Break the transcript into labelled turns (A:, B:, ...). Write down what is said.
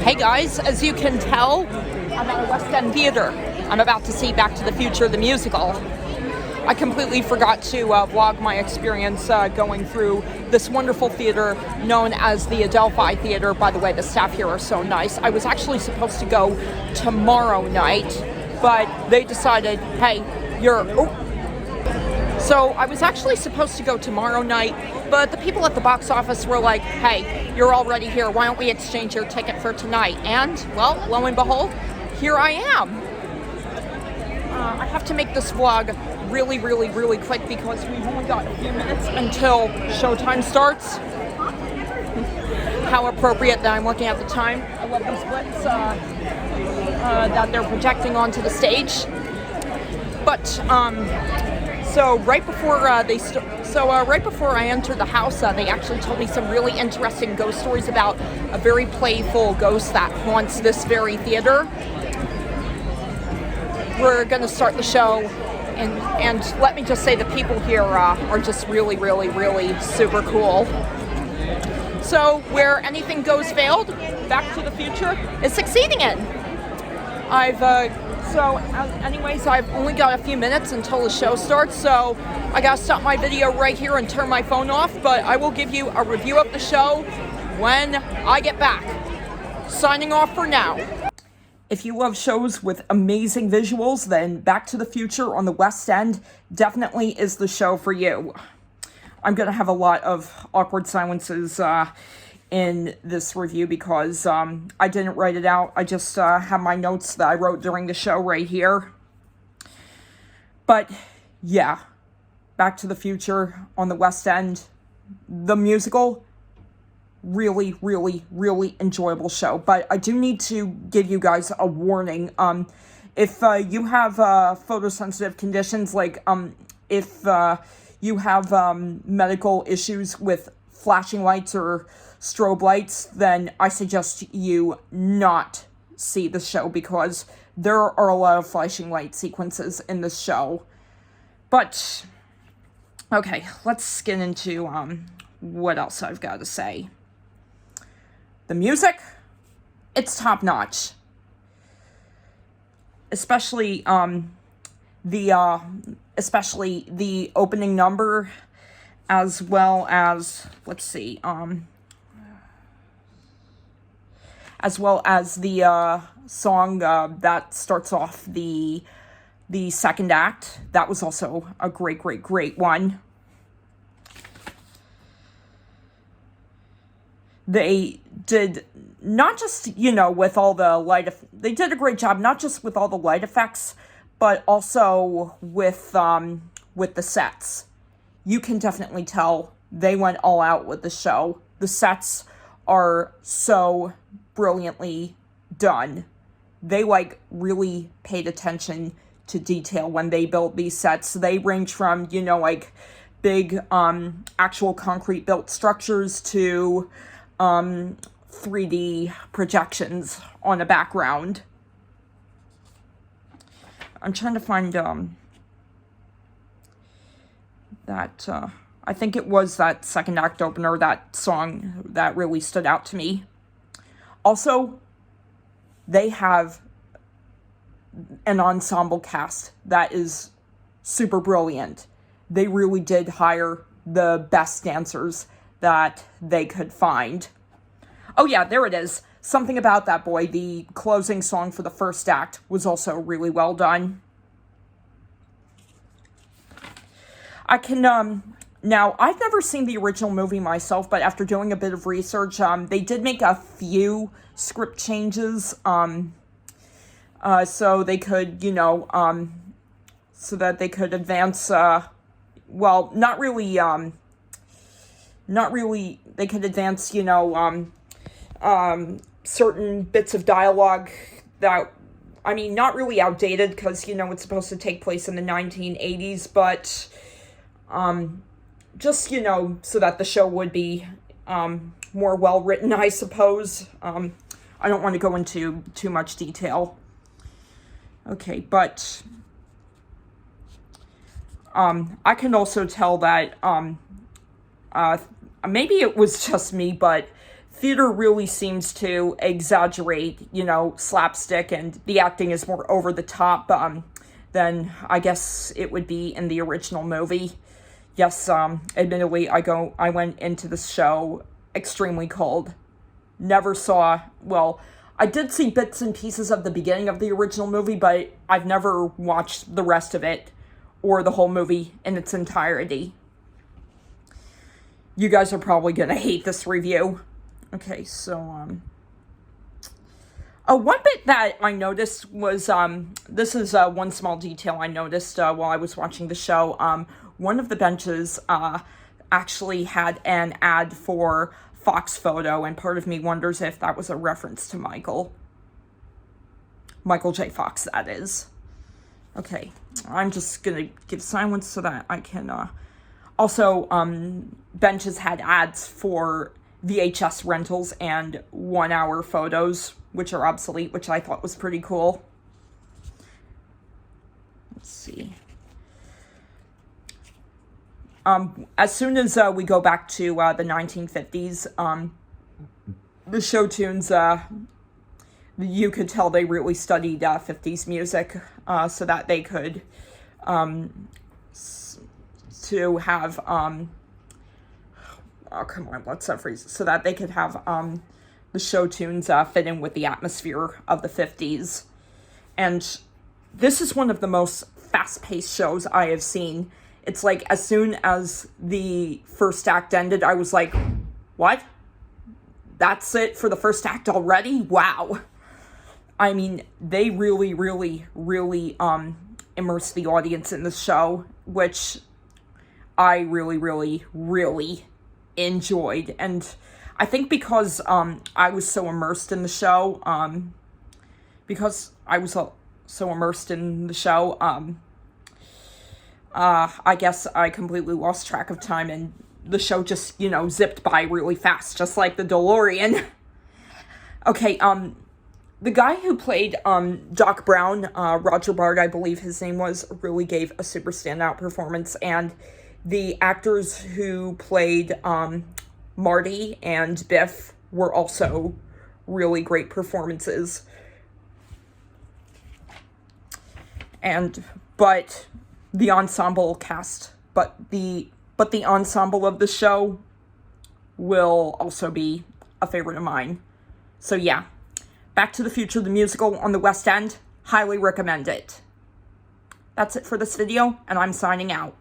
A: Hey guys, as you can tell, I'm at a West End theater. I'm about to see Back to the Future, the musical. I completely forgot to vlog my experience going through this wonderful theater known as the Adelphi Theater. By the way, the staff here are so nice. I was actually supposed to go tomorrow night, but they decided, hey, So I was actually supposed to go tomorrow night, but the people at the box office were like, hey, you're already here. Why don't we exchange your ticket for tonight? And, well, lo and behold, here I am. I have to make this vlog really quick because we've only got a few minutes until showtime starts. How appropriate that I'm looking at the time. I love these splits that they're projecting onto the stage. But, so right before right before I entered the house, they actually told me some really interesting ghost stories about a very playful ghost that haunts this very theater. We're going to start the show, and let me just say the people here are just really super cool. So where anything goes failed, Back to the Future is succeeding in. Anyways, I've only got a few minutes until the show starts, so I gotta stop my video right here and turn my phone off, but I will give you a review of the show when I get back. Signing off for now. If you love shows with amazing visuals, then Back to the Future on the West End definitely is the show for you. I'm gonna have a lot of awkward silences in this review because I didn't write it out. I just have my notes that I wrote during the show right here. But yeah, Back to the Future on the West End, the musical, really enjoyable show. But I do need to give you guys a warning. If you have photosensitive conditions, like if you have medical issues with flashing lights or strobe lights, then I suggest you not see the show because there are a lot of flashing light sequences in the show. But, okay, let's get into what else I've got to say. The music, it's top-notch. Especially the opening number, as well as, let's see, as well as the song that starts off the second act. That was also a great one. They did not just, with all the they did a great job, not just with all the light effects, but also with the sets. You can definitely tell they went all out with the show. The sets are so brilliantly done. They really paid attention to detail when they built these sets. They range from, big actual concrete built structures to 3D projections on a background. I'm trying to find that I think it was that second act opener, that song that really stood out to me. Also, they have an ensemble cast that is super brilliant. They really did hire the best dancers that they could find. Oh yeah, there it is. Something About That Boy, the closing song for the first act, was also really well done. I can, now, I've never seen the original movie myself, but after doing a bit of research, they did make a few script changes, so they could, so that they could advance, well, not really, they could advance, certain bits of dialogue that, not really outdated, because, it's supposed to take place in the 1980s, but, just, so that the show would be, more well-written, I suppose. I don't want to go into too much detail. Okay, but, I can also tell that, maybe it was just me, but theater really seems to exaggerate, you know, slapstick, and the acting is more over the top than I guess it would be in the original movie. Yes, admittedly, I went into this show extremely cold. Never saw, well, I did see bits and pieces of the beginning of the original movie, but I've never watched the rest of it or the whole movie in its entirety. You guys are probably gonna hate this review. Okay, so, one bit that I noticed was, this is, one small detail I noticed, while I was watching the show. One of the benches, actually had an ad for Fox Photo, and part of me wonders if that was a reference to Michael J. Fox, that is. Okay, I'm just gonna give silence so that I can, also, benches had ads for VHS rentals and 1 hour photos, which are obsolete, which I thought was pretty cool. Let's see. As soon as we go back to the 1950s, the show tunes, you could tell they really studied 50s music so that they could to have oh, come on, what's that phrase? So that they could have the show tunes fit in with the atmosphere of the 50s. And this is one of the most fast-paced shows I have seen. It's like, as soon as the first act ended, I was like, what? That's it for the first act already? Wow. I mean, they really, really, really immersed the audience in the show, which I really, really, really enjoyed. And I think because I was so immersed in the show, I guess I completely lost track of time, and the show just, you know, zipped by really fast, just like the DeLorean. Okay, the guy who played Doc Brown, Roger Bard, I believe his name was, really gave a super standout performance, and the actors who played Marty and Biff were also really great performances. But the ensemble cast, but the ensemble of the show will also be a favorite of mine. So yeah, Back to the Future, the musical on the West End, highly recommend it. That's it for this video, and I'm signing out.